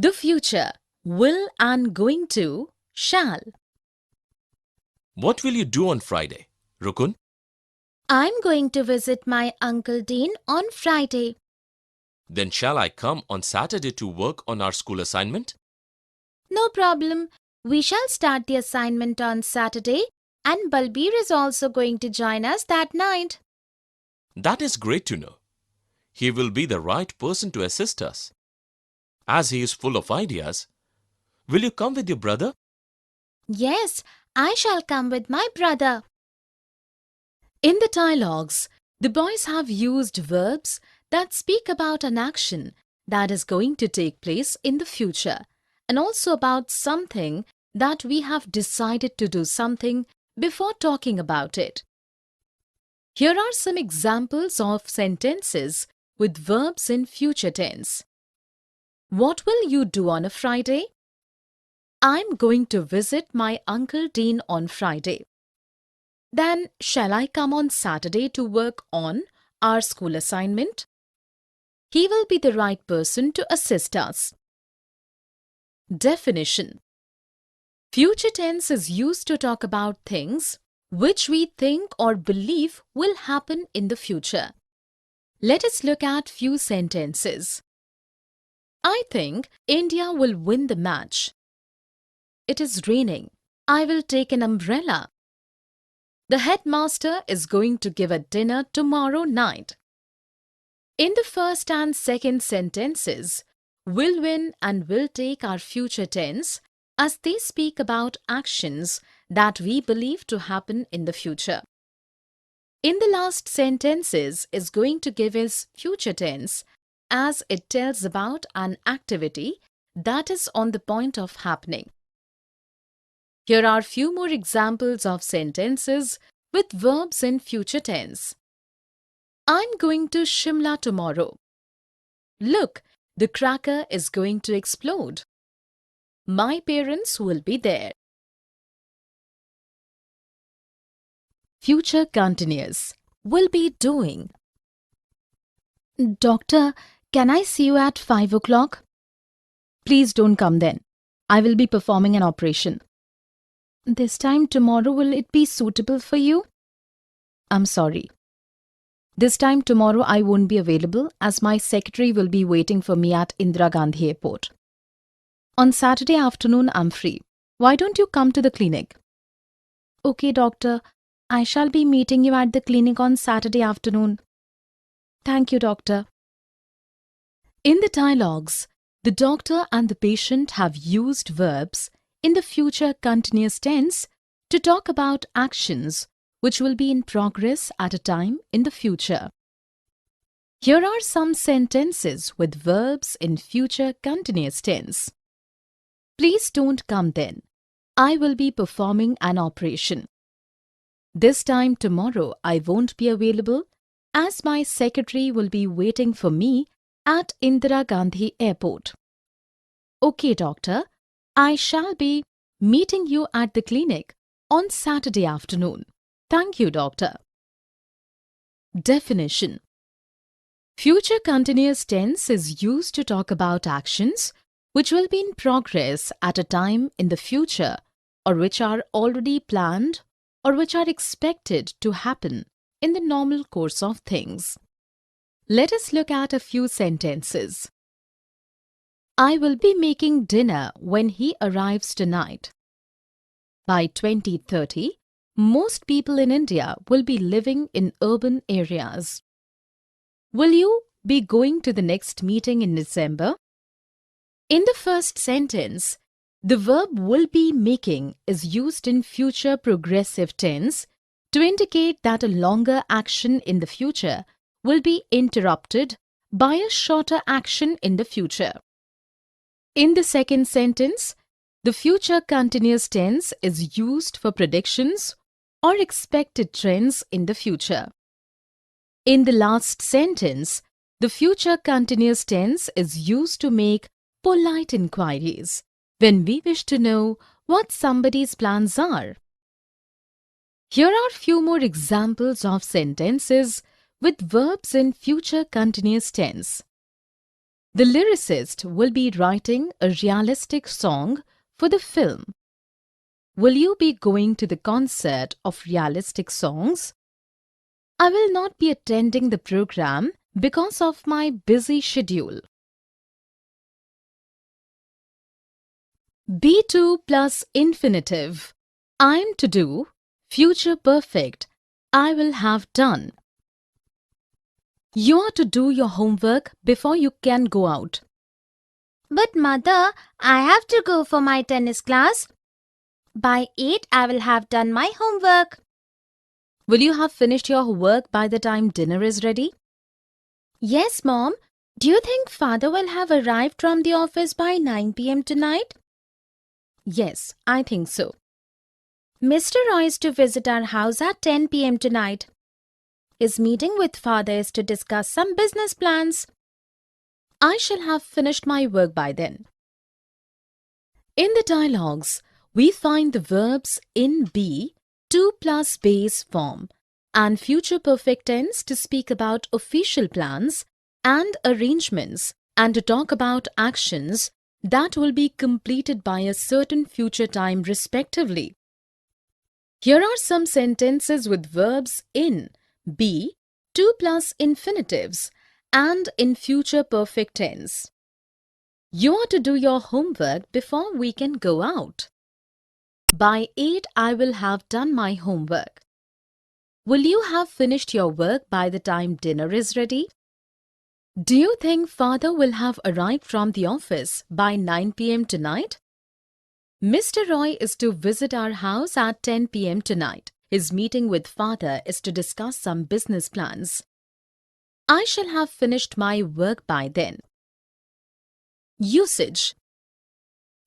The future: will and going to, shall. What will you do on Friday, Rukun? I'm going to visit my Uncle Dean on Friday. Then shall I come on Saturday to work on our school assignment? No problem. We shall start the assignment on Saturday, and Balbir is also going to join us that night. That is great to know. He will be the right person to assist us. As he is full of ideas, will you come with your brother? Yes, I shall come with my brother. In the dialogues, the boys have used verbs that speak about an action that is going to take place in the future, and also about something that we have decided to do something before talking about it. Here are some examples of sentences with verbs in future tense. What will you do on a Friday? I'm going to visit my Uncle Dean on Friday. Then, shall I come on Saturday to work on our school assignment? He will be the right person to assist us. Definition: future tense is used to talk about things which we think or believe will happen in the future. Let us look at few sentences. I think India will win the match. It is raining. I will take an umbrella. The headmaster is going to give a dinner tomorrow night. In the first and second sentences, will win and will take are future tense as they speak about actions that we believe to happen in the future. In the last sentences is going to give is future tense as it tells about an activity that is on the point of happening. Here are few more examples of sentences with verbs in future tense. I'm going to Shimla tomorrow. Look, the cracker is going to explode. My parents will be there. Future continuous. Will be doing. Doctor, can I see you at 5 o'clock? Please don't come then. I will be performing an operation. This time tomorrow, will it be suitable for you? I'm sorry. This time tomorrow I won't be available as my secretary will be waiting for me at Indira Gandhi Airport. On Saturday afternoon I'm free. Why don't you come to the clinic? Okay, doctor. I shall be meeting you at the clinic on Saturday afternoon. Thank you, doctor. In the dialogues, the doctor and the patient have used verbs in the future continuous tense to talk about actions which will be in progress at a time in the future. Here are some sentences with verbs in future continuous tense. Please don't come then. I will be performing an operation. This time tomorrow I won't be available as my secretary will be waiting for me at Indira Gandhi Airport. Okay, doctor. I shall be meeting you at the clinic on Saturday afternoon. Thank you, doctor. Definition: future continuous tense is used to talk about actions which will be in progress at a time in the future or which are already planned or which are expected to happen in the normal course of things. Let us look at a few sentences. I will be making dinner when he arrives tonight. By 2030, most people in India will be living in urban areas. Will you be going to the next meeting in December? In the first sentence, the verb will be making is used in future progressive tense to indicate that a longer action in the future will be interrupted by a shorter action in the future. In the second sentence, the future continuous tense is used for predictions or expected trends in the future. In the last sentence, the future continuous tense is used to make polite inquiries when we wish to know what somebody's plans are. Here are few more examples of sentences with verbs in future continuous tense. The lyricist will be writing a realistic song for the film. Will you be going to the concert of realistic songs? I will not be attending the program because of my busy schedule. B2 plus infinitive. I'm to do, future perfect. I will have done. You are to do your homework before you can go out. But mother, I have to go for my tennis class. By 8, I will have done my homework. Will you have finished your work by the time dinner is ready? Yes, Mom. Do you think Father will have arrived from the office by 9 p.m. tonight? Yes, I think so. Mr. Roy is to visit our house at 10 p.m. tonight. His meeting with Father is to discuss some business plans. I shall have finished my work by then. In the dialogues, we find the verbs in be, to plus base form, and future perfect tense to speak about official plans and arrangements and to talk about actions that will be completed by a certain future time respectively. Here are some sentences with verbs in, be, to plus infinitives, and in future perfect tense. You are to do your homework before we can go out. By 8, I will have done my homework. Will you have finished your work by the time dinner is ready? Do you think Father will have arrived from the office by 9 p.m. tonight? Mr. Roy is to visit our house at 10 p.m. tonight. His meeting with Father is to discuss some business plans. I shall have finished my work by then. Usage.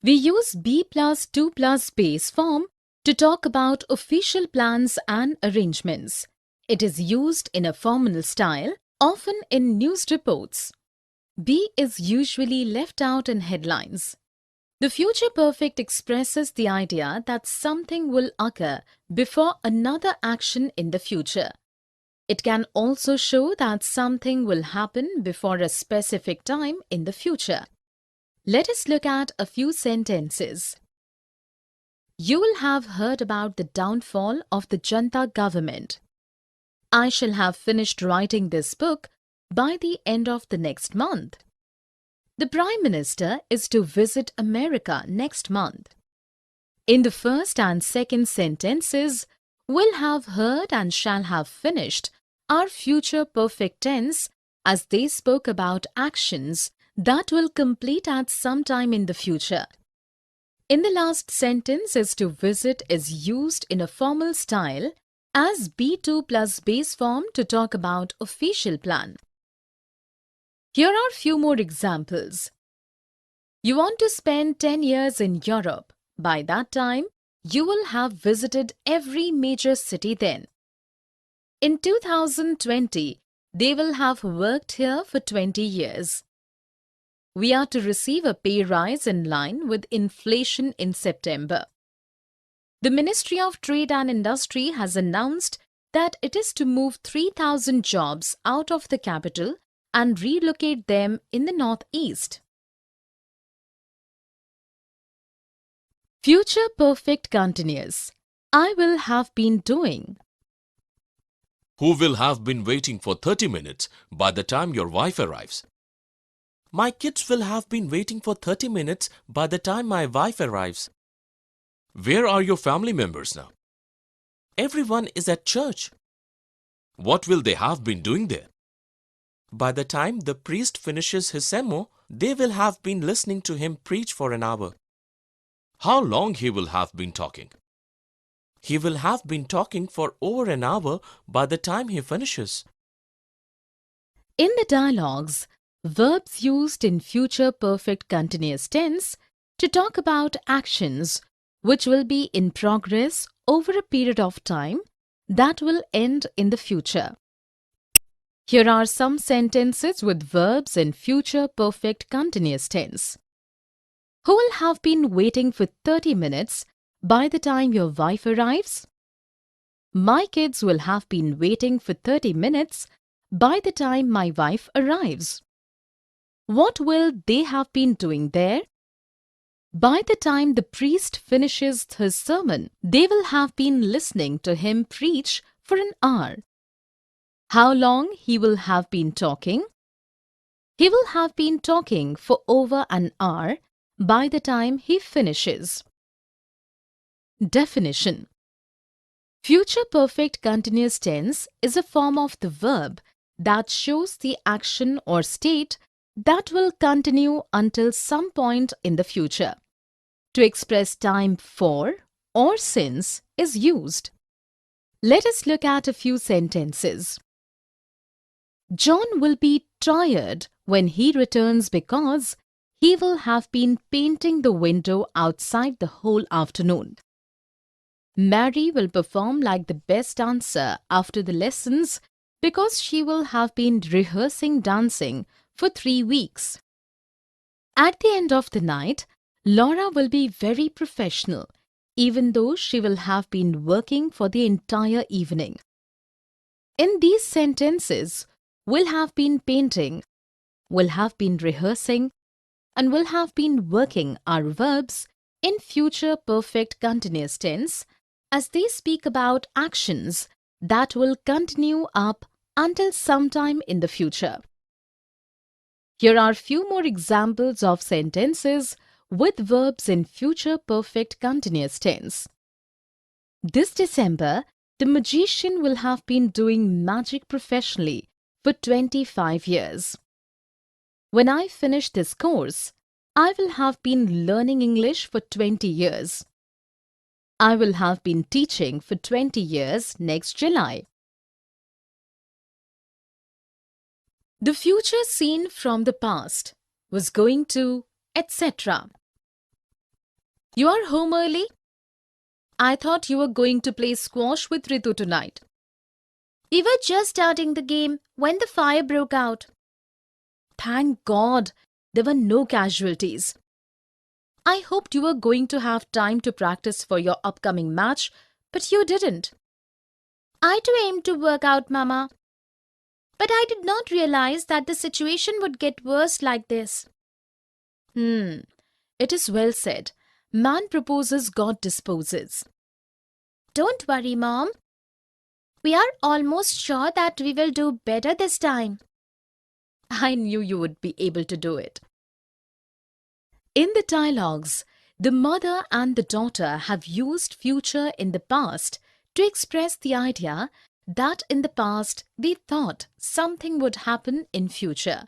We use be plus to plus base form to talk about official plans and arrangements. It is used in a formal style, often in news reports. Be is usually left out in headlines. The future perfect expresses the idea that something will occur before another action in the future. It can also show that something will happen before a specific time in the future. Let us look at a few sentences. You will have heard about the downfall of the Junta government. I shall have finished writing this book by the end of the next month. The Prime Minister is to visit America next month. In the first and second sentences, will have heard and shall have finished are future perfect tense as they spoke about actions that will complete at some time in the future. In the last sentence, is to visit is used in a formal style as be2 plus base form to talk about official plan. Here are few more examples. You want to spend 10 years in Europe. By that time, you will have visited every major city then. In 2020, they will have worked here for 20 years. We are to receive a pay rise in line with inflation in September. The Ministry of Trade and Industry has announced that it is to move 3,000 jobs out of the capital and relocate them in the northeast. Future perfect continuous. I will have been doing. Who will have been waiting for 30 minutes by the time your wife arrives? My kids will have been waiting for 30 minutes by the time my wife arrives. Where are your family members now? Everyone is at church. What will they have been doing there? By the time the priest finishes his sermon, they will have been listening to him preach for an hour. How long he will have been talking? He will have been talking for over an hour by the time he finishes. In the dialogues, verbs used in future perfect continuous tense to talk about actions which will be in progress over a period of time that will end in the future. Here are some sentences with verbs in future perfect continuous tense. Who will have been waiting for 30 minutes by the time your wife arrives? My kids will have been waiting for 30 minutes by the time my wife arrives. What will they have been doing there? By the time the priest finishes his sermon, they will have been listening to him preach for an hour. How long he will have been talking? He will have been talking for over an hour by the time he finishes. Definition: Future perfect continuous tense is a form of the verb that shows the action or state that will continue until some point in the future. To express time for or since is used. Let us look at a few sentences. John will be tired when he returns because he will have been painting the window outside the whole afternoon. Mary will perform like the best dancer after the lessons because she will have been rehearsing dancing for 3 weeks. At the end of the night, Laura will be very professional, even though she will have been working for the entire evening. In these sentences, will have been painting, will have been rehearsing, and will have been working are verbs in future perfect continuous tense as they speak about actions that will continue up until sometime in the future. Here are few more examples of sentences with verbs in future perfect continuous tense. This December, the magician will have been doing magic professionally for 25 years. When I finish this course, I will have been learning English for 20 years. I will have been teaching for 20 years next July. The future seen from the past was going to, etc. You are home early? I thought you were going to play squash with Ritu tonight. We were just starting the game when the fire broke out. Thank God there were no casualties. I hoped you were going to have time to practice for your upcoming match, but you didn't. I too aimed to work out, Mama. But I did not realize that the situation would get worse like this. It is well said. Man proposes, God disposes. Don't worry, Mom. We are almost sure that we will do better this time. I knew you would be able to do it. In the dialogues, the mother and the daughter have used future in the past to express the idea that in the past they thought something would happen in future.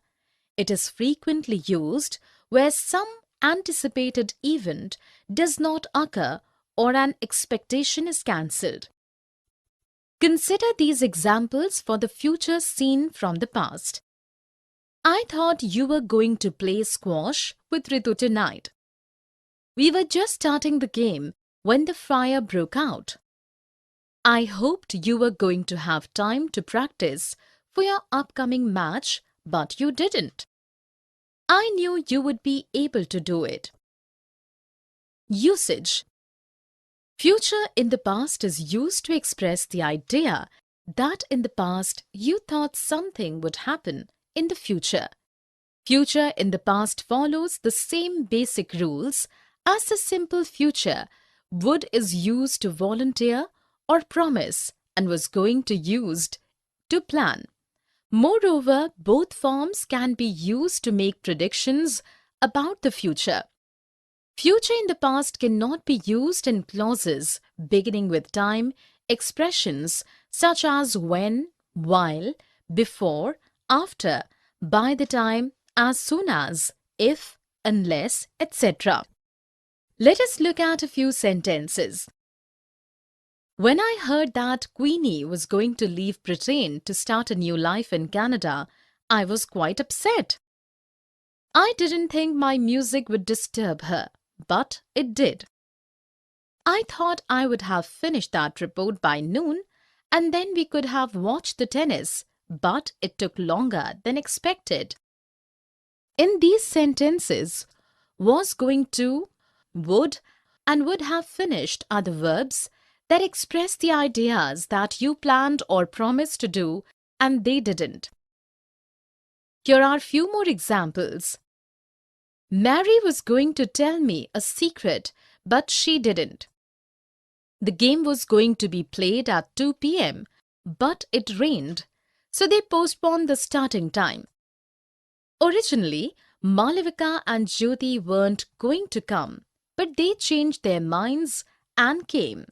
It is frequently used where some anticipated event does not occur or an expectation is cancelled. Consider these examples for the future seen from the past. I thought you were going to play squash with Ritu tonight. We were just starting the game when the fire broke out. I hoped you were going to have time to practice for your upcoming match, but you didn't. I knew you would be able to do it. Usage. Future in the past is used to express the idea that in the past you thought something would happen in the future. Future in the past follows the same basic rules as the simple future. Would is used to volunteer or promise and was going to used to plan. Moreover, both forms can be used to make predictions about the future. Future in the past cannot be used in clauses beginning with time, expressions such as when, while, before, after, by the time, as soon as, if, unless, etc. Let us look at a few sentences. When I heard that Queenie was going to leave Britain to start a new life in Canada, I was quite upset. I didn't think my music would disturb her, but it did. I thought I would have finished that report by noon and then we could have watched the tennis, but it took longer than expected. In these sentences, was going to, would, and would have finished are the verbs that express the ideas that you planned or promised to do and they didn't. Here are few more examples. Mary was going to tell me a secret, but she didn't. The game was going to be played at 2 p.m., but it rained, so they postponed the starting time. Originally, Malavika and Jyoti weren't going to come, but they changed their minds and came.